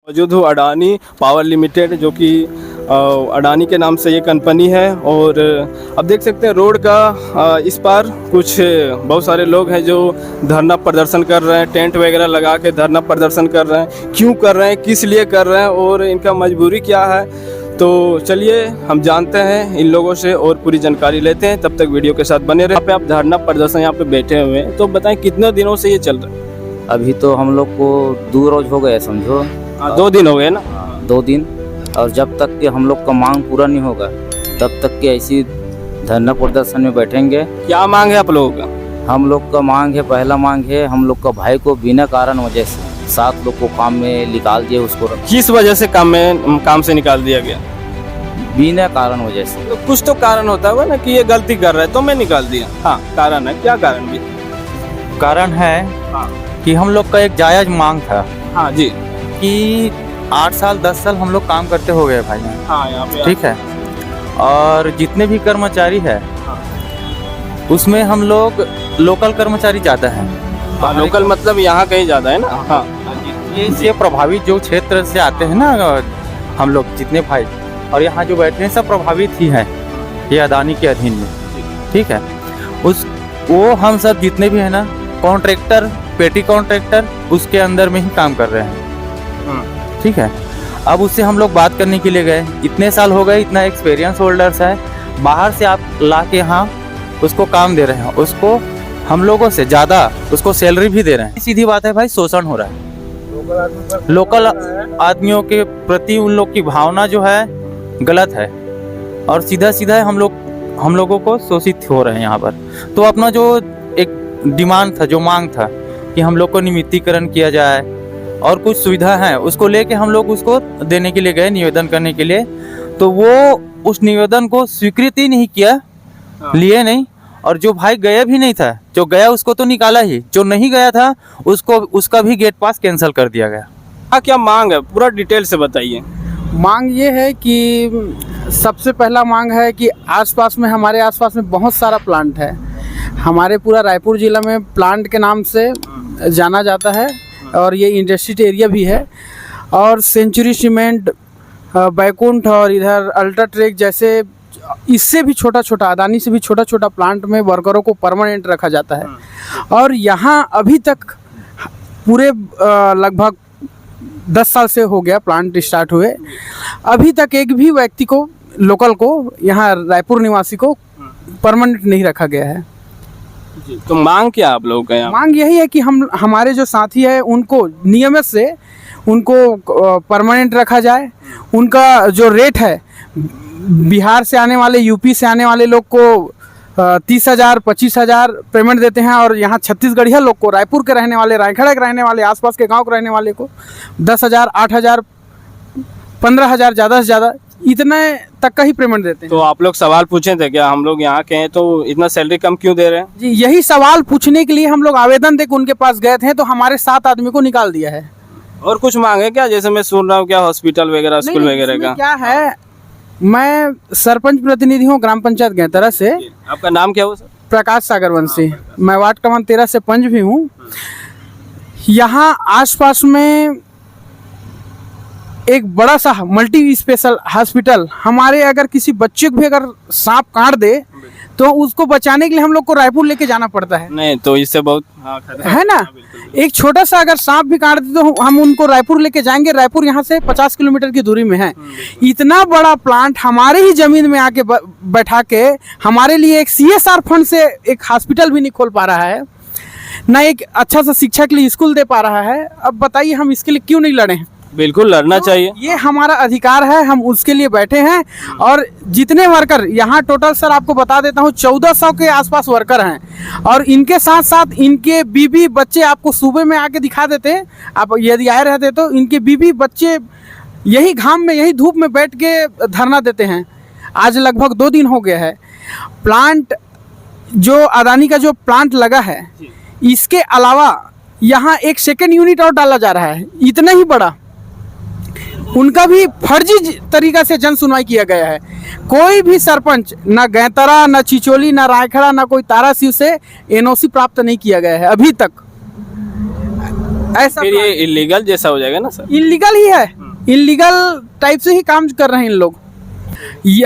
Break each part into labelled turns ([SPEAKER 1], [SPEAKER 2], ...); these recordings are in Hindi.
[SPEAKER 1] मौजूद हूँ अडानी पावर लिमिटेड, जो कि अडानी के नाम से ये कंपनी है। और अब देख सकते हैं रोड का इस पार कुछ बहुत सारे लोग हैं जो धरना प्रदर्शन कर रहे हैं, टेंट वगैरह लगा के धरना प्रदर्शन कर रहे हैं। क्यों कर रहे हैं, किस लिए कर रहे हैं और इनका मजबूरी क्या है, तो चलिए हम जानते हैं इन लोगों से और पूरी जानकारी लेते हैं। तब तक वीडियो के साथ बने रहे। यहाँ पे आप धरना प्रदर्शन यहाँ पे बैठे हुए हैं, तो बताएं कितने दिनों से ये चल रहा है?
[SPEAKER 2] अभी तो हम लोग को 2 रोज हो गए समझो।
[SPEAKER 1] 2 दिन हो गए ना?
[SPEAKER 2] 2 दिन। और जब तक कि हम लोग का मांग पूरा नहीं होगा तब तक कि ऐसी धरना प्रदर्शन में बैठेंगे।
[SPEAKER 1] क्या मांग है आप लोगों का?
[SPEAKER 2] हम लोग का मांग है, पहला मांग है हम लोग का भाई को बिना कारण वजह से 7 लोग को काम में निकाल दिए। उसको
[SPEAKER 1] किस वजह से काम से निकाल दिया गया?
[SPEAKER 2] बिना कारण वजह से।
[SPEAKER 1] तो कुछ तो कारण होता है ना कि ये गलती कर रहा है तो मैं निकाल दिया। हाँ, कारण है। क्या कारण भी?
[SPEAKER 3] कारण है कि हम लोग का एक जायज मांग था।
[SPEAKER 1] हाँ जी।
[SPEAKER 3] कि 8 साल 10 साल हम लोग काम करते हो गए भाई।
[SPEAKER 1] हाँ, यहाँ पे
[SPEAKER 3] ठीक है। और जितने भी कर्मचारी है उसमें हम लोग लोकल कर्मचारी ज़्यादा हैं।
[SPEAKER 1] हाँ, लोकल मतलब यहाँ कहीं ज़्यादा है ना? हाँ,
[SPEAKER 3] ये प्रभावित जो क्षेत्र से आते हैं ना हम लोग जितने भाई, और यहाँ जो बैठे हैं सब प्रभावित ही हैं ये अडानी के अधीन में। ठीक है। वो हम सब जितने भी हैं ना कॉन्ट्रैक्टर, पेटी कॉन्ट्रैक्टर उसके अंदर में ही काम कर रहे हैं। ठीक है। अब उससे हम लोग बात करने के लिए गए, इतने साल हो गए, इतना एक्सपीरियंस होल्डर्स है, बाहर से आप ला के यहाँ उसको काम दे रहे हैं, उसको हम लोगों से ज़्यादा उसको सैलरी भी दे रहे हैं। सीधी बात है भाई, शोषण हो रहा है। लोकल आदमियों के प्रति उन लोग की भावना जो है गलत है और सीधा सीधा हम लोगों को शोषित हो रहे हैं यहाँ पर। तो अपना जो एक डिमांड था, जो मांग था कि हम लोग को नियमितीकरण किया जाए और कुछ सुविधा है उसको लेके हम लोग उसको देने के लिए गए, निवेदन करने के लिए। तो वो उस निवेदन को स्वीकृति नहीं किया, लिए नहीं। और जो भाई गया भी नहीं था, जो गया उसको तो निकाला ही, जो नहीं गया था उसका भी गेट पास कैंसिल कर दिया गया।
[SPEAKER 1] हाँ, क्या मांग है पूरा डिटेल से बताइए।
[SPEAKER 4] मांग ये है कि सबसे पहला मांग है कि हमारे आसपास में बहुत सारा प्लांट है। हमारे पूरा रायपुर ज़िला में प्लांट के नाम से जाना जाता है और ये इंडस्ट्रियल एरिया भी है। और सेंचुरी सीमेंट, बैकुंठ और इधर अल्ट्राटेक जैसे इससे भी छोटा छोटा, अडानी से भी छोटा छोटा प्लांट में वर्करों को परमानेंट रखा जाता है। और यहाँ अभी तक पूरे लगभग 10 साल से हो गया प्लांट स्टार्ट हुए, अभी तक एक भी व्यक्ति को, लोकल को, यहाँ रायपुर निवासी को परमानेंट नहीं रखा गया है।
[SPEAKER 1] तो मांग क्या आप लोगों का यहाँ?
[SPEAKER 4] मांग यही है कि हमारे जो साथी है उनको नियमित से उनको परमानेंट रखा जाए। उनका जो रेट है, बिहार से आने वाले, यूपी से आने वाले लोग को 30,000 25,000 पेमेंट देते हैं और यहाँ छत्तीसगढ़िया लोग को, रायपुर के रहने वाले, रायखड़ा के रहने वाले, आसपास के गांव के रहने वाले को 10,000 8,000 15,000 ज़्यादा से ज़्यादा इतने तक का ही पेमेंट देते हैं।
[SPEAKER 1] तो आप लोग सवाल पूछे थे क्या, हम लोग यहाँ के हैं तो इतना सैलरी कम क्यों दे रहे हैं?
[SPEAKER 4] जी, यही सवाल पूछने के लिए हम लोग आवेदन दे के उनके पास गए थे, तो हमारे 7 आदमी को निकाल दिया है।
[SPEAKER 1] और कुछ मांग है क्या? जैसे मैं सुन रहा हूँ क्या हॉस्पिटल वगैरह, स्कूल वगैरह का
[SPEAKER 4] क्या है? मैं सरपंच प्रतिनिधि हूँ ग्राम पंचायत गैतरा से।
[SPEAKER 1] आपका नाम क्या हुआ सर?
[SPEAKER 4] प्रकाश सागर वंशी। मैं वार्ड क्रमांक 13 से पंच भी हूँ। यहाँ आसपास में एक बड़ा सा मल्टी स्पेशल हॉस्पिटल, हमारे अगर किसी बच्चे को भी अगर सांप काट दे तो उसको बचाने के लिए हम लोग को रायपुर लेके जाना पड़ता है।
[SPEAKER 1] नहीं तो इससे बहुत
[SPEAKER 4] है ना, एक छोटा सा अगर सांप भी काट दे तो हम उनको रायपुर लेके जाएंगे। रायपुर यहाँ से 50 किलोमीटर की दूरी में है। इतना बड़ा प्लांट हमारे ही जमीन में आके बैठा के हमारे लिए एक CSR फंड से एक हॉस्पिटल भी नहीं खोल पा रहा है, ना एक अच्छा सा शिक्षा के लिए स्कूल दे पा रहा है। अब बताइए हम इसके लिए क्यों नहीं लड़े हैं?
[SPEAKER 1] बिल्कुल लड़ना चाहिए।
[SPEAKER 4] ये हमारा अधिकार है, हम उसके लिए बैठे हैं। और जितने वर्कर यहाँ टोटल सर आपको बता देता हूँ 1400 के आसपास वर्कर हैं। और इनके साथ साथ इनके बीबी बच्चे, आपको सुबह में आके दिखा देते हैं, आप यदि आए रहते तो इनके बीबी बच्चे यही घाम में, यही धूप में बैठ के धरना देते हैं। आज लगभग 2 दिन हो गया है। प्लांट जो अडानी का जो प्लांट लगा है, इसके अलावा यहाँ एक सेकेंड यूनिट और डाला जा रहा है, इतना ही बड़ा। उनका भी फर्जी तरीका से जन सुनवाई किया गया है। कोई भी सरपंच, ना गैतरा, ना चिचोली, ना रायखड़ा, ना कोई तारासिव से NOC प्राप्त नहीं किया गया है अभी तक। ऐसा
[SPEAKER 1] फिर ये इलीगल जैसा हो जाएगा ना सर।
[SPEAKER 4] इलीगल ही है, इलीगल टाइप से ही काम कर रहे हैं इन लोग।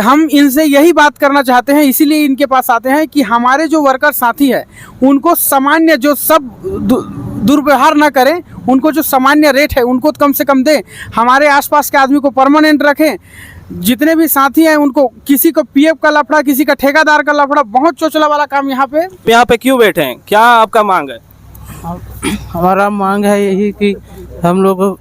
[SPEAKER 4] हम इनसे यही बात करना चाहते हैं, इसीलिए इनके पास आते हैं कि हमारे जो वर्कर साथी है उनको सामान्य जो सब दुर्व्यवहार ना करें, उनको जो सामान्य रेट है उनको कम से कम दें, हमारे आसपास के आदमी को परमानेंट रखें। जितने भी साथी हैं उनको, किसी को पीएफ का लफड़ा, किसी का ठेकेदार का लफड़ा, बहुत चोचला वाला काम यहाँ पे
[SPEAKER 1] क्यों बैठे हैं, क्या आपका मांग है?
[SPEAKER 5] हमारा मांग है यही कि हम लोग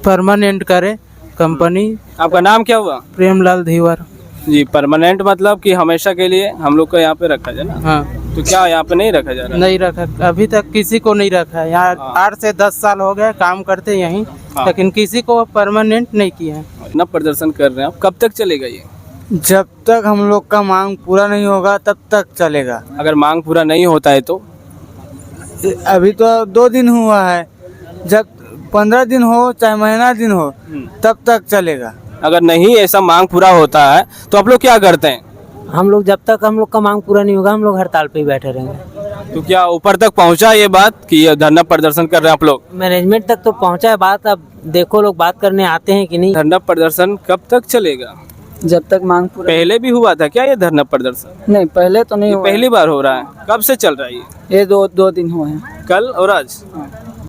[SPEAKER 5] परमानेंट करें कंपनी।
[SPEAKER 1] आपका नाम क्या हुआ?
[SPEAKER 5] प्रेमलाल धीवर।
[SPEAKER 1] जी, परमानेंट मतलब कि हमेशा के लिए हम लोग को यहाँ पे रखा जाए ना।
[SPEAKER 5] हाँ,
[SPEAKER 1] तो क्या यहाँ पे नहीं रखा जा रहा?
[SPEAKER 5] नहीं रखा, अभी तक किसी को नहीं रखा है यहाँ। 8 से 10 साल हो गए काम करते यहीं, लेकिन किसी को परमानेंट नहीं किया है।
[SPEAKER 1] इतना प्रदर्शन कर रहे हैं आप, कब तक चलेगा ये?
[SPEAKER 5] जब तक हम लोग का मांग पूरा नहीं होगा तब तक चलेगा।
[SPEAKER 1] अगर मांग पूरा नहीं होता है तो?
[SPEAKER 5] अभी तो 2 दिन हुआ है, जब 15 दिन हो चाहे महीना दिन हो तब तक चलेगा।
[SPEAKER 1] अगर नहीं ऐसा मांग पूरा होता है तो आप लोग क्या करते हैं?
[SPEAKER 6] हम लोग जब तक हम लोग का मांग पूरा नहीं होगा हम लोग हड़ताल पे ही बैठे रहेंगे।
[SPEAKER 1] तो क्या ऊपर तक पहुंचा ये बात कि ये धरना प्रदर्शन कर रहे हैं आप लोग?
[SPEAKER 6] मैनेजमेंट तक तो पहुंचा है बात, अब देखो लोग बात करने आते हैं कि नहीं।
[SPEAKER 1] धरना प्रदर्शन कब तक चलेगा?
[SPEAKER 4] जब तक मांग पूरा
[SPEAKER 1] पहले भी हुआ था क्या ये धरना प्रदर्शन?
[SPEAKER 4] नहीं, पहले तो नहीं
[SPEAKER 1] ये
[SPEAKER 4] हुआ।
[SPEAKER 1] पहली बार हो रहा है। कब से चल रहा है
[SPEAKER 4] ये 2 दिन हुए हैं।
[SPEAKER 1] कल और आज?